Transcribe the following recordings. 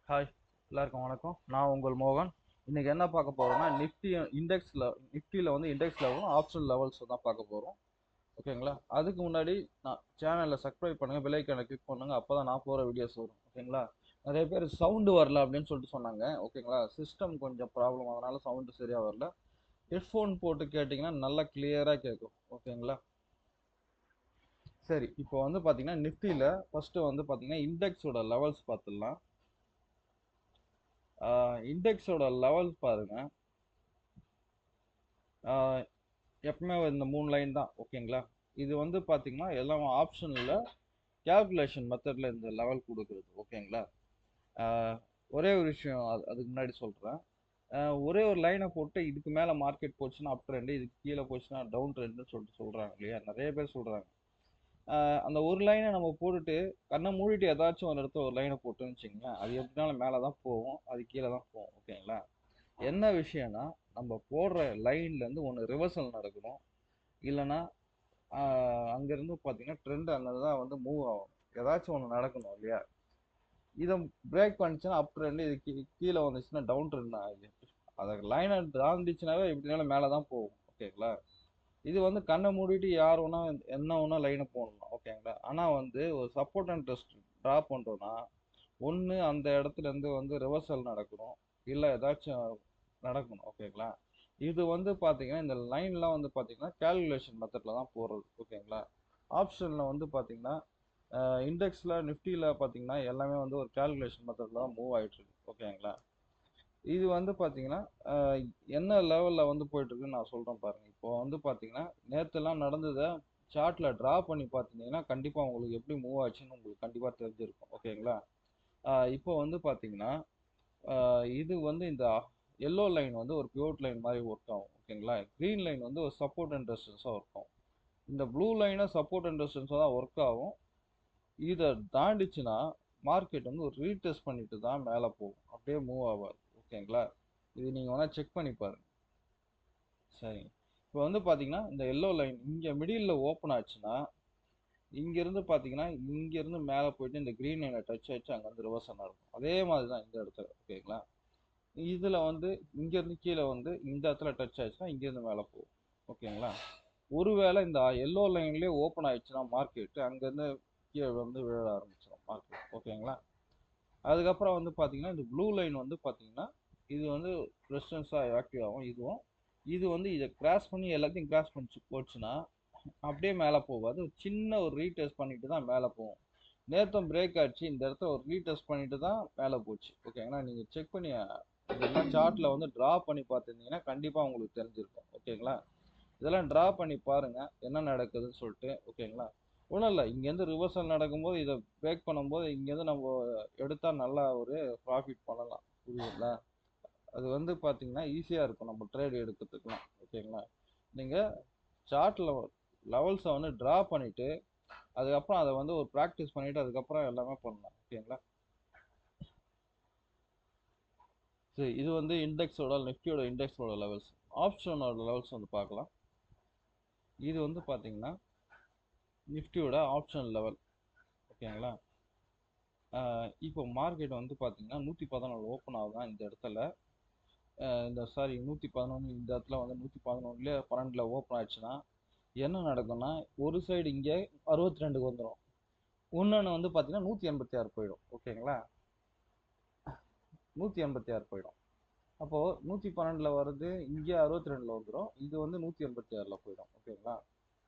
Hi, எல்லாருக்கும் வணக்கம். நான் உங்கள் மோகன். இன்னைக்கு என்ன பார்க்க போறோம்னா நிஃப்டியில் வந்து இண்டெக்ஸ் லெவலும் ஆப்ஷன் லெவல்ஸ் தான் பார்க்க போகிறோம். ஓகேங்களா? அதுக்கு முன்னாடி நான் சேனலை சப்ஸ்கிரைப் பண்ணுங்க, பெல் ஐக்கானை கிளிக் பண்ணுங்க, அப்பதான் நான் போகிற வீடியோஸ் வரும். ஓகேங்களா? நிறைய பேர் சவுண்டு வரல அப்படின்னு சொல்லிட்டு சொன்னாங்க. ஓகேங்களா? சிஸ்டம் கொஞ்சம் ப்ராப்ளம், அதனால சவுண்டு சரியா வரல. ஹெட்ஃபோன் போட்டு கேட்டிங்கன்னா நல்லா கிளியராக கேட்கும். ஓகேங்களா? சரி, இப்போ வந்து பார்த்தீங்கன்னா நிஃப்டியில் ஃபர்ஸ்ட் வந்து பார்த்தீங்கன்னா இண்டெக்ஸோட லெவல்ஸ் பார்த்துடலாம். இண்டெக்ஸோட லெவல் பாருங்க. ஆஹ் எப்பவுமே இந்த 3 லைன் தான். ஓகேங்களா? இது வந்து பாத்தீங்கன்னா எல்லாம் ஆப்ஷன்ல கால்குலேஷன் மெத்தட்ல இந்த லெவல் கொடுக்குறது. ஓகேங்களா? ஆஹ் ஒரே ஒரு விஷயம் அதுக்கு முன்னாடி சொல்றேன். ஒரே ஒரு லைனை போட்டு இதுக்கு மேல மார்க்கெட் போச்சுன்னா அப் ட்ரெண்ட், இதுக்கு கீழே போச்சுன்னா டவுன் ட்ரெண்ட்னு சொல்லிட்டு சொல்றாங்க இல்லையா? நிறைய பேர் சொல்றாங்க. அந்த ஒரு லைனை நம்ம போட்டுட்டு கண்ணை மூடிட்டு ஏதாச்சும் ஒரு இடத்துல ஒரு லைனை போட்டுன்னு வச்சுங்களேன், அது எப்படினாலும் மேலே தான் போகும், அது கீழே தான் போகும். ஓகேங்களா? என்ன விஷயம்னா, நம்ம போடுற லைன்ல இருந்து ஒன்று ரிவர்சல் நடக்கணும், இல்லைன்னா அங்கேருந்து பார்த்தீங்கன்னா ட்ரெண்ட் அங்கே தான் வந்து மூவ் ஆகும். ஏதாச்சும் ஒன்று நடக்கணும் இல்லையா? இதை பிரேக் பண்ணிச்சுன்னா அப் ட்ரெண்ட், இது கீழே வந்துச்சுன்னா டவுன் ட்ரெண்ட் ஆகுது. அதை லைனை தாண்டிச்சுனாவே எப்படினாலும் மேலே தான் போகும். ஓகேங்களா? இது வந்து கண்ணை மூடிட்டு யார் வேணா என்ன வேணா லைனை போடணும். ஓகேங்களா? ஆனால் வந்து ஒரு சப்போர்ட் அண்ட் ட்ரஸ்ட் ட்ரா பண்ணுறோன்னா ஒன்று அந்த இடத்துல இருந்து வந்து ரிவர்சல் நடக்கணும், இல்லை ஏதாச்சும் நடக்கணும். ஓகேங்களா? இது வந்து பார்த்தீங்கன்னா இந்த லைன்லாம் வந்து பார்த்தீங்கன்னா கேல்குலேஷன் மெத்தடில் தான் போடுறது. ஓகேங்களா? ஆப்ஷனில் வந்து பார்த்தீங்கன்னா இண்டெக்ஸில் நிஃப்டியில் பார்த்தீங்கன்னா எல்லாமே வந்து ஒரு கேல்குலேஷன் மெத்தடில் தான் மூவ் ஆகிட்டு இருக்கு. ஓகேங்களா? இது வந்து பார்த்தீங்கன்னா அஹ், என்ன லெவலில் வந்து போயிட்டு இருக்குன்னு நான் சொல்கிறேன் பாருங்க. இப்போ வந்து பார்த்தீங்கன்னா நேற்றுலாம் நடந்ததை சார்ட்ல டிரா பண்ணி பார்த்தீங்கன்னா கண்டிப்பாக உங்களுக்கு எப்படி மூவ் ஆச்சுன்னு உங்களுக்கு கண்டிப்பாக தெரிஞ்சிருக்கும். ஓகேங்களா? இப்போ வந்து பார்த்தீங்கன்னா இது வந்து இந்த எல்லோ லைன் வந்து ஒரு பிவோட் லைன் மாதிரி ஒர்க் ஆகும். ஓகேங்களா? க்ரீன் லைன் வந்து ஒரு சப்போர்ட் அண்ட் ரெசிஸ்டன்ஸாக ஒர்க் ஆகும். இந்த ப்ளூ லைனை சப்போர்ட் அண்ட் ரெசிஸ்டன்ஸாக தான் ஒர்க் ஆகும். இதை தாண்டிச்சுன்னா மார்க்கெட் வந்து ஒரு ரீடெஸ்ட் பண்ணிட்டு தான் மேலே போகும், அப்படியே மூவ் ஆகாது. ஓகேங்களா? இது நீங்கள் வேணால் செக் பண்ணி பாருங்க. சரிங்க. இப்போ வந்து பார்த்தீங்கன்னா இந்த எல்லோ லைன் இங்கே மிடில் ஓப்பன் ஆச்சுன்னா இங்கேருந்து பார்த்தீங்கன்னா இங்கேருந்து மேலே போயிட்டு இந்த க்ரீன் லைனை டச் ஆச்சு அங்கேருந்து ரிவர்சல் நடக்கும். அதே மாதிரி தான் இந்த இடத்துல. ஓகேங்களா? இதில் வந்து இங்கேருந்து கீழே வந்து இந்த இடத்துல டச் ஆயிடுச்சுன்னா இங்கேருந்து மேலே போகும். ஓகேங்களா? ஒருவேளை இந்த எல்லோ லைன்லேயே ஓப்பன் ஆயிடுச்சுன்னா மார்க்கெட்டு அங்கேருந்து கீழே வந்து விழ ஆரம்பிச்சிடும் மார்க்கெட். ஓகேங்களா? அதுக்கப்புறம் வந்து பார்த்தீங்கன்னா இந்த ப்ளூ லைன் வந்து பார்த்தீங்கன்னா இது வந்து ரெசிஸ்டன்ஸாக ஆக்டிவ் ஆகும். இது வந்து இதை கிராஸ் பண்ணி எல்லாத்தையும் கிராஸ் பண்ணி போச்சுன்னா அப்படியே மேலே போகாது, சின்ன ஒரு ரீடெஸ்ட் பண்ணிட்டு தான் மேலே போகும். நேற்றும் பிரேக் ஆச்சு, இந்த இடத்த ஒரு ரீடெஸ்ட் பண்ணிட்டு தான் மேலே போச்சு. ஓகேங்களா? நீங்கள் செக் பண்ணி இதெல்லாம் சார்ட்ல வந்து டிரா பண்ணி பார்த்துருந்தீங்கன்னா கண்டிப்பாக உங்களுக்கு தெரிஞ்சிருக்கும். ஓகேங்களா? இதெல்லாம் டிரா பண்ணி பாருங்க என்ன நடக்குதுன்னு சொல்லிட்டு. ஓகேங்களா? ஒன்றும் இல்லை, இங்கேருந்து ரிவர்சல் நடக்கும்போது இதை பிரேக் பண்ணும்போது இங்கேருந்து நம்ம எடுத்தா நல்லா ஒரு ப்ராஃபிட் பண்ணலாம். புரியுதுங்களா? அது வந்து பார்த்தீங்கன்னா ஈஸியாக இருக்கும் நம்ம ட்ரேட் எடுக்கிறதுக்குலாம். ஓகேங்களா? நீங்கள் சார்ட்டில் லெவல்ஸை வந்து ட்ரா பண்ணிவிட்டு அதுக்கப்புறம் அதை வந்து ஒரு ப்ராக்டிஸ் பண்ணிவிட்டு அதுக்கப்புறம் எல்லாமே பண்ணலாம். ஓகேங்களா? சரி, இது வந்து இண்டெக்ஸோட நிஃப்டியோட இண்டெக்ஸோட லெவல்ஸ். ஆப்ஷனோட லெவல்ஸ் வந்து பார்க்கலாம். இது வந்து பார்த்தீங்கன்னா நிஃப்டியோட ஆப்ஷன் லெவல். ஓகேங்களா? இப்போ மார்க்கெட் வந்து பார்த்தீங்கன்னா 114 ஓப்பன் ஆகுதான் இந்த இடத்துல. இந்த சாரி 111 இந்த இடத்துல வந்து 111 12 ஓப்பன் ஆச்சுன்னா என்ன நடக்கும்னா ஒரு சைடு இங்கே 62க்கு வந்துடும், இன்னொன்று வந்து பார்த்தீங்கன்னா 186 போயிடும். ஓகேங்களா? 186 போயிடும். அப்போது 112 வருது, இங்கே 62 வந்துடும், இது வந்து 186 போயிடும். ஓகேங்களா?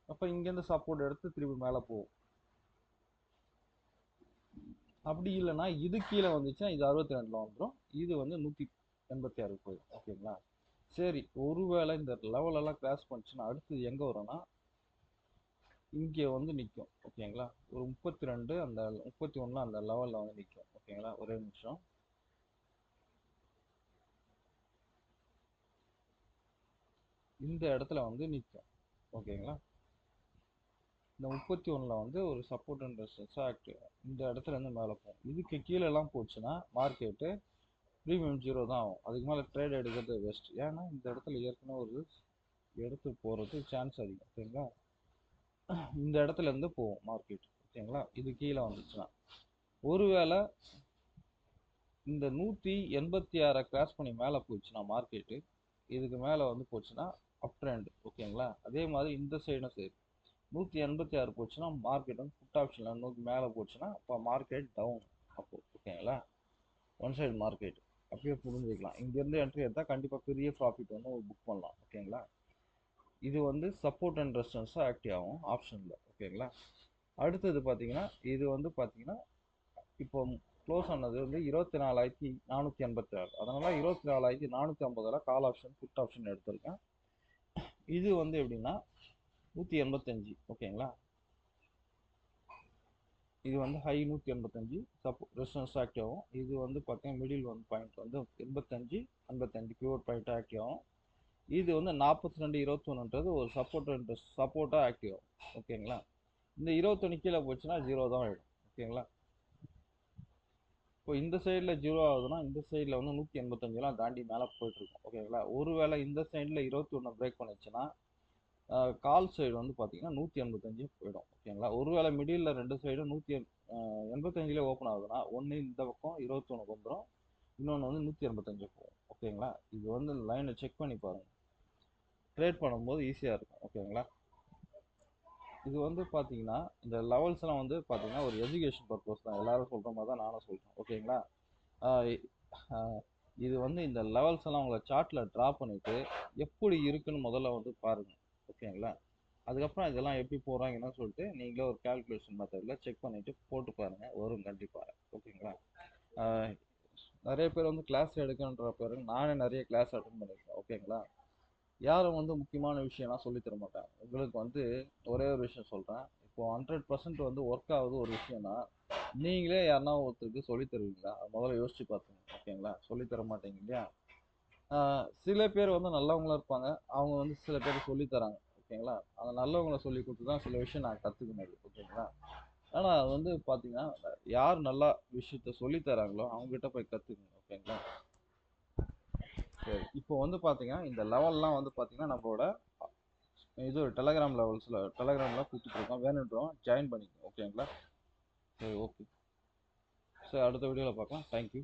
அப்போ இங்கேருந்து சப்போர்ட் எடுத்து திருப்பி மேலே போகும். அப்படி இல்லைன்னா இது கீழே வந்துச்சுன்னா இது 62 வந்துடும், இது வந்து 186 போயிடும். ஓகேங்களா? சரி, ஒருவேளை இந்த லெவலெல்லாம் கிராஸ் பண்ணிச்சுன்னா அடுத்தது எங்கே வரும்னா இங்கே வந்து நிற்கும். ஓகேங்களா? ஒரு 32 அந்த 31 அந்த லெவலில் வந்து நிற்கும். ஓகேங்களா? ஒரே நிமிஷம். இந்த இடத்துல வந்து நிற்கும். ஓகேங்களா? இந்த 31 வந்து ஒரு சப்போர்ட் அண்ட் ரெசிஸ்டன்ஸ் ஆக்டிவ். இந்த இடத்துல இருந்து மேலே போகும். இதுக்கு கீழெல்லாம் போச்சுன்னா மார்க்கெட்டு ப்ரீமியம் ஜீரோ தான் ஆகும். அதுக்கு மேலே ட்ரேட் எடுக்கிறது பெஸ்ட். ஏன்னா இந்த இடத்துல ஏற்கனவே ஒரு எடுத்து போகிறது சான்ஸ் அதிகம். ஓகேங்களா? இந்த இடத்துல இருந்து போகும் மார்க்கெட். ஓகேங்களா? இது கீழே வந்துச்சுன்னா ஒருவேளை இந்த 186 கிராஸ் பண்ணி மேலே போச்சுன்னா மார்க்கெட்டு, இதுக்கு மேலே வந்து போச்சுன்னா அப் ட்ரெண்ட். ஓகேங்களா? அதே மாதிரி இந்த சைடும் சரி, 186 போச்சுன்னா மார்க்கெட் வந்து புட் ஆப்ஷனில் நோக்கி மேலே போச்சுன்னா அப்போ மார்க்கெட் டவுன். அப்போ ஓகேங்களா? ஒன் சைடு மார்க்கெட் அப்படியே புரிஞ்சுக்கலாம். இங்கேருந்து என்ட்ரி எடுத்தால் கண்டிப்பாக பெரிய ப்ராஃபிட் வந்து புக் பண்ணலாம். ஓகேங்களா? இது வந்து சப்போர்ட் அண்ட் ரெசிஸ்டன்ஸாக ஆக்டிவ் ஆகும் ஆப்ஷனில். ஓகேங்களா? அடுத்தது பார்த்தீங்கன்னா இது வந்து பார்த்தீங்கன்னா இப்போ க்ளோஸ் ஆனது வந்து 24,486. அதனால 24,450 கால் ஆப்ஷன் புட் ஆப்ஷன் எடுத்திருக்கேன். இது வந்து எப்படின்னா 185. ஓகேங்களா? இது வந்து ஹை 185 ரெசிஸ்டன்ஸ் ஆக்டிவ் ஆகும். இது வந்து பார்த்தீங்கன்னா மிடில் ஒன் பாயிண்ட் வந்து 85 55 பியூர் பாயிண்ட் ஆக்டிவ் ஆகும். இது வந்து 42.21ன்றது ஒரு சப்போர்ட்டாக ஆக்டிவ் ஆகும். ஓகேங்களா? இந்த 21 கீழே போச்சுன்னா 0 தான் ஆகிடும். ஓகேங்களா? இப்போ இந்த சைடில் 0 ஆகுதுன்னா இந்த சைடில் வந்து 185 தாண்டி மேலே போயிட்டு இருக்கும். ஓகேங்களா? ஒருவேளை இந்த சைடில் 21 பிரேக் பண்ணிச்சுன்னா கால் சைடு வந்து பார்த்தீங்கன்னா 185 போயிடும். ஓகேங்களா? ஒருவேளை மிடில் ரெண்டு சைடும் 185 ஓப்பன் ஆகுதுன்னா ஒன்று இந்த பக்கம் 21 வந்துடும், இன்னொன்று வந்து 185 போகும். ஓகேங்களா? இது வந்து லைனை செக் பண்ணி பாருங்கள், ட்ரேட் பண்ணும்போது ஈஸியாக இருக்கும். ஓகேங்களா? இது வந்து பார்த்தீங்கன்னா இந்த லெவல்ஸ்லாம் வந்து பார்த்தீங்கன்னா ஒரு எஜுகேஷன் பர்பஸ் தான், எல்லாரும் சொல்கிற மாதிரி தான் நானும் சொல்கிறேன். ஓகேங்களா? இது வந்து இந்த லெவல்ஸ் எல்லாம் உங்களை சார்ட்டில் ட்ரா பண்ணிவிட்டு எப்படி இருக்குன்னு முதல்ல வந்து பாருங்கள். ஓகேங்களா? அதுக்கப்புறம் இதெல்லாம் எப்படி போகிறாங்கன்னு சொல்லிட்டு நீங்களே ஒரு கால்குலேஷன் மெத்தடில் செக் பண்ணிவிட்டு போட்டு பாருங்கள், வரும் கண்டிப்பாக. ஓகேங்களா? நிறைய பேர் வந்து கிளாஸ் எடுக்கன்ற பேர் நானே நிறைய கிளாஸ் அட்டன் பண்ணியிருக்கேன். ஓகேங்களா? யாரும் வந்து முக்கியமான விஷயம்லாம் சொல்லித்தர மாட்டாங்க. உங்களுக்கு வந்து ஒரே ஒரு விஷயம் சொல்கிறேன். இப்போ 100% வந்து ஒர்க் ஆகுது ஒரு விஷயம்னா நீங்களே யாருன்னா ஒருத்தருக்கு சொல்லித் தருவீங்களா? முதல்ல யோசிச்சு பார்த்துங்க. ஓகேங்களா? சொல்லித்தர மாட்டீங்க இல்லையா? சில பேர் வந்து நல்லவங்களா இருப்பாங்க, அவங்க வந்து சில பேர் சொல்லித் தராங்க. ஓகேங்களா? அந்த நல்லவங்களை சொல்லி கொடுத்து தான் சில விஷயம் நான் கற்றுக்கினது. ஓகேங்களா? ஆனால் அது வந்து பார்த்தீங்கன்னா யார் நல்லா விஷயத்த சொல்லித் தராங்களோ அவங்ககிட்ட போய் கற்றுக்குங்க. ஓகேங்களா? சரி, இப்போ வந்து பார்த்தீங்கன்னா இந்த லெவல்லாம் வந்து பார்த்தீங்கன்னா நம்மளோட இது டெலகிராமில் கொடுத்துட்ருக்கோம், வேணுன்றோம் ஜாயின் பண்ணிக்கோங்க. ஓகேங்களா? சரி, ஓகே. சரி, அடுத்த வீடியோவில் பார்க்கலாம். தேங்க்யூ.